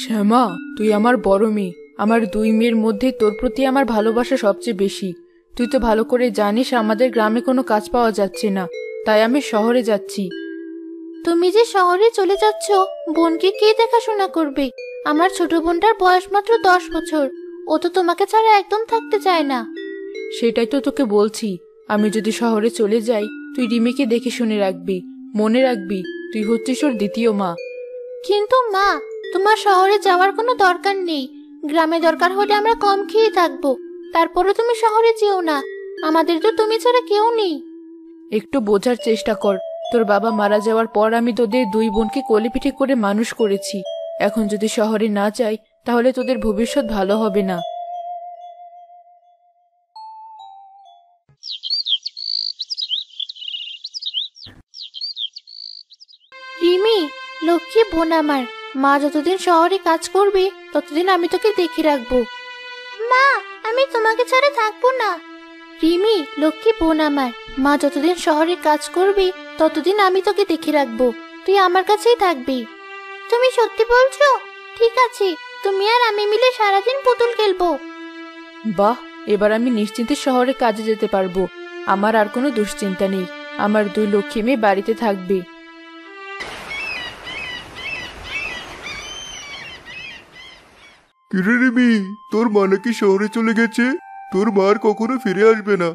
শ্যামা, তুই আমার বড় মেয়ে। আমার দুই মেয়ের মধ্যে তোর প্রতি আমার ভালোবাসা সবচেয়ে বেশি। তুই তো ভালো করে জানিস আমাদের গ্রামে কোনো কাজ পাওয়া যাচ্ছে না, তাই আমি শহরে যাচ্ছি। তুমি যে শহরে চলে যাচ্ছ, বোনকে কে দেখাশোনা করবে? আমার ছোট বোনটার বয়স মাত্র 10 বছর। ও তো তোমাকে ছাড়া একদম থাকতে চায় না। সেটাই তো তোকে বলছি, আমি যদি শহরে চলে যাই তুই রিমিকে দেখে শুনে রাখবি। মনে রাখবি, তুই হচ্ছিস ওর দ্বিতীয় মা। কিন্তু মা, তোমার শহরে যাওয়ার কোনো দরকার নেই। গ্রামে দরকার হলে আমরা কম খেয়ে থাকবো, তারপরে তুমি শহরে যেও না। আমাদের তো তুমি ছাড়া কেউ নেই। একটু বোঝার চেষ্টা কর। তোর বাবা মারা যাওয়ার পর আমি তোদের দুই বোনকে কোলে পিঠে করে মানুষ করেছি। এখন যদি শহরে না যাই তাহলে তোদের ভবিষ্যৎ ভালো হবে না। রিমি, লক্ষ্মী বোন আমার, মা যতদিন শহরে কাজ করবে ততদিন আমি তোকে দেখে রাখবো। মা, আমি তোমাকে ছাড়া থাকবো না। রিমি, লক্ষ্মী বোন আমার, মা যতদিন শহরে কাজ করবে ততদিন আমি তোকে দেখে রাখবো। তুই আমার কাছেই থাকবি। তুমি সত্যি বলছো? ঠিক আছে, তুমি আর আমি মিলে সারাদিন পুতুল খেলবো। বাহ, এবার আমি নিশ্চিন্তে শহরে কাজে যেতে পারবো। আমার আর কোনো দুশ্চিন্তা নেই। আমার দুই লক্ষ্মী মেয়ে বাড়িতে থাকবে। কিরে রিমি, তোর মা নাকি শহরে চলে গেছে? তোর মা আর কখনো ফিরে আসবে না।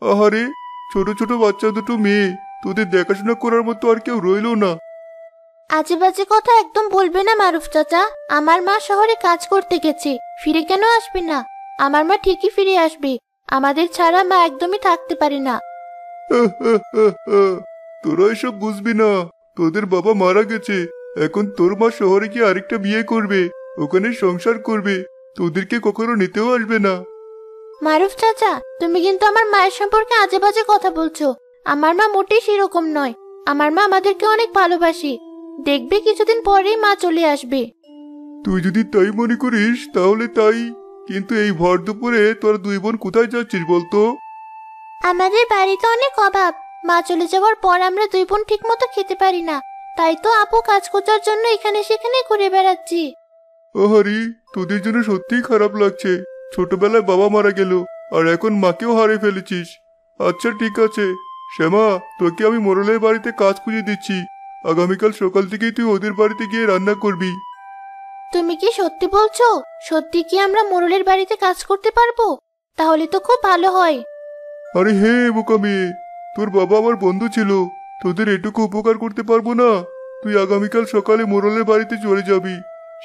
আহারে, ছোট ছোট বাচ্চা দুটো মেয়ে, তোদের দেখাশোনা করার মতো আর কেউ রইলো না। আজে বাজে কথা একদম বলবে না মারুফ চাচা। আমার মা শহরে কাজ করতে গেছে, ফিরে কেন আসবে না? আমার মা ঠিকই ফিরে আসবে। আমাদের ছাড়া মা একদমই থাকতে পারে না। তোরা এসব বুঝবি না। তোদের বাবা মারা গেছে, এখন তোর মা শহরে গিয়ে আরেকটা বিয়ে করবে, ওখানে সংসার করবে, তোদেরকে কখনো নিতেও আসবে না। মারুফ চাচা, তুমি কিন্তু আমার মায়ের সম্পর্কে আজে বাজে কথা বলছো। আমার মা মোটেই সেরকম নয়। আমার মা আমাদেরকে অনেক ভালোবাসে। দেখবে কিছুদিন পরেই মা চলে আসবে। তুই যদি তাই মনে করিস তাহলে তাই, কিন্তু এই ভর দুপুরে তোরা দুই বোন কোথায় যাচ্ছিস বলতো? আমাদের বাড়িতে অনেক অভাব। মা চলে যাওয়ার পর আমরা দুই বোন ঠিক মতো খেতে পারি না, তাই তো আপু কাজ খোঁজার জন্য এখানে সেখানে ঘুরে বেড়াচ্ছি। আহারি, তোদের জন্য সত্যিই খারাপ লাগছে। ছোটবেলায় বাবা মারা গেল, আর এখন মাকেও হারিয়ে ফেলেছিস। আচ্ছা ঠিক আছে শ্যামা, তোকে আমি মোড়লের বাড়িতে কাজ খুঁজে দিচ্ছি। আগামীকাল সকাল থেকেই তুই ওদের বাড়িতে গিয়ে রান্না করবি। তুমি কি সত্যি বলছো? সত্যি কি আমরা মোড়লের বাড়িতে কাজ করতে পারবো? তাহলে তো খুব ভালো হয়। আরে হে বোকা মেয়ে, তোর বাবা আমার বন্ধু ছিল, তোদের এটুকু উপকার করতে পারবো না? তুই আগামীকাল সকালে মোড়লের বাড়িতে চলে যাবি,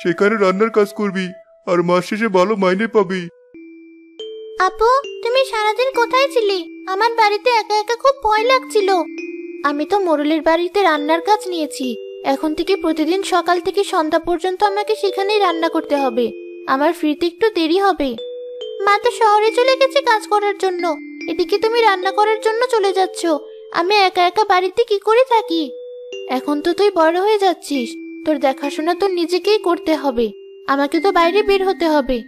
সেখানে রান্নার কাজ করবি, আর মাস শেষে ভালো মাইনে পাবি। আপু, তুমি সারাদিন কোথায় ছিলে? আমার বাড়িতে একা একা খুব ভয় লাগছিল। আমি তো মোড়লের বাড়িতে রান্নার কাজ নিয়েছি। এখন থেকে প্রতিদিন সকাল থেকে সন্ধ্যা পর্যন্ত আমাকে সেখানেই রান্না করতে হবে। আমার ফিরতে একটু দেরি হবে। মা তো শহরে চলে গেছে কাজ করার জন্য, এদিকে তুমি রান্না করার জন্য চলে যাচ্ছ। আমি একা একা বাড়িতে কি করে থাকি? এখন তো তুই বড় হয়ে যাচ্ছিস, তোর দেখাশোনা তো নিজেকেই করতে হবে। আমাকে তো বাইরে বের হতে হবে।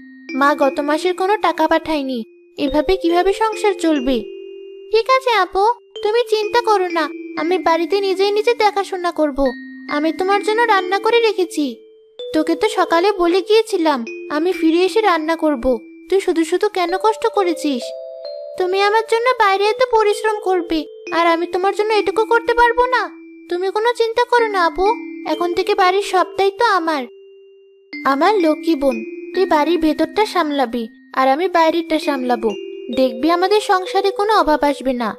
মা গত মাসের কোনো টাকা পাঠায়নি, এভাবে কিভাবে সংসার চলবে? ঠিক আছে আপু, তুমি চিন্তা করো না। আমি বাড়িতে নিজেই নিজে দেখাশোনা করব। আমি তোমার জন্য রান্না করে রেখেছি। তোকে তো সকালে বলে গিয়েছিলাম আমি ফিরে এসে রান্না করব। তুই শুধু শুধু কেন কষ্ট করেছিস? তুমি আমার জন্য বাইরে এত পরিশ্রম করবে, আর আমি তোমার জন্য এটুকু করতে পারবো না? তুমি কোনো চিন্তা করো না আপু, এখন থেকে বাড়ির সব দায়িত্ব আমার। আমার লক্ষ্মী বোন, তুই বাড়ির ভেতরটা সামলাবি, আর আমি বাইরেরটা সামলাবো। দেখবি আমাদের সংসারে কোনো অভাব আসবে না।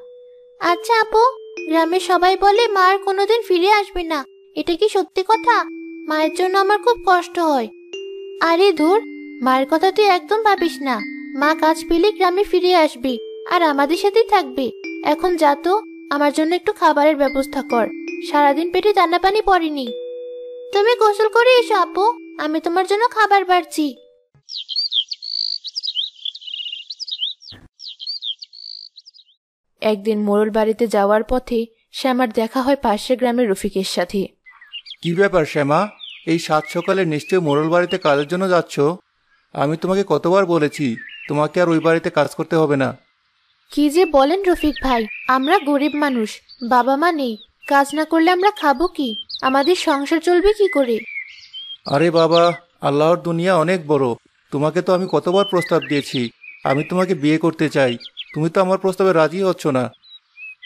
আচ্ছা আপু, গ্রামের সবাই বলে মা আর কোনোদিন ফিরে আসবে না। এটা কি সত্যি কথা? মায়ের জন্য আমার খুব কষ্ট হয়। আরে ধুর, মায়ের কথা তুই একদম ভাবিস না। মা কাজ পেলে গ্রামে ফিরে আসবে, আর আমাদের সাথেই থাকবে। এখন যা তো, আমার জন্য একটু খাবারের ব্যবস্থা কর। সারাদিন পেটে দানা পানি পড়েনি। তুমি গোসল করে এসো আপু, আমি তোমার জন্য খাবার বাড়ছি। একদিন মোড়ল বাড়িতে যাওয়ার পথে শ্যামার দেখা হয় পাশের গ্রামের রফিকের সাথে। কি ব্যাপার শ্যামা, এই সাত সকালে নিশ্চয়ই মোড়ল বাড়িতে কাজের জন্য যাচ্ছ? আমি তোমাকে কতবার বলেছি তোমাকে আর ওই বাড়িতে কাজ করতে হবে না। কি যে বলেন রফিক ভাই, আমরা গরিব মানুষ, বাবা মা নেই। কাজ না করলে আমরা খাবো কি? আমাদের সংসার চলবে কি করে? আরে বাবা, আল্লাহর দুনিয়া অনেক বড়। তোমাকে তো আমি কতবার প্রস্তাব দিয়েছি, আমি তোমাকে বিয়ে করতে চাই। তুমি তো আমার প্রস্তাবে রাজি হচ্ছ না।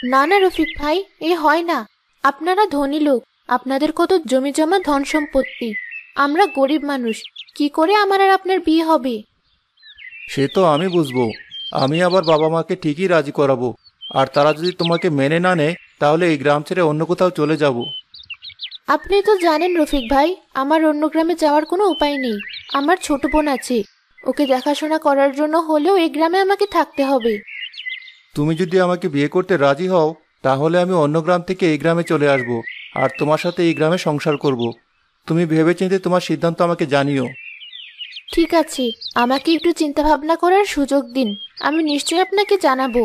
না না রফিক ভাই, এ হয় না। আপনারা ধনী লোক, আপনাদের কত জমি জমা ধন সম্পত্তি। আমরা গরিব মানুষ, কি করে আমার আর আপনার বিয়ে হবে? সে তো আমি বুঝবো। আমি আবার বাবা মাকে ঠিকই রাজি করাবো। আর তারা যদি তোমাকে মেনে না নেয় তাহলে এই গ্রাম ছেড়ে অন্য কোথাও চলে যাব। আপনি তো জানেন রফিক ভাই, আমার অন্য গ্রামে যাওয়ার কোনো উপায় নেই। আমার ছোট বোন আছে, ওকে দেখাশোনা করার জন্য হলেও এই গ্রামে আমাকে থাকতে হবে। তুমি যদি আমাকে বিয়ে করতে রাজি হও তাহলে আমি অন্য গ্রাম থেকে এই গ্রামে চলে আসব আর তোমার সাথে এই গ্রামে সংসার করব। তুমি ভেবেচিন্তে তোমার সিদ্ধান্ত আমাকে জানিও। ঠিক আছে, আমাকে একটু চিন্তা ভাবনা করার সুযোগ দিন, আমি নিশ্চয়ই আপনাকে জানাবো।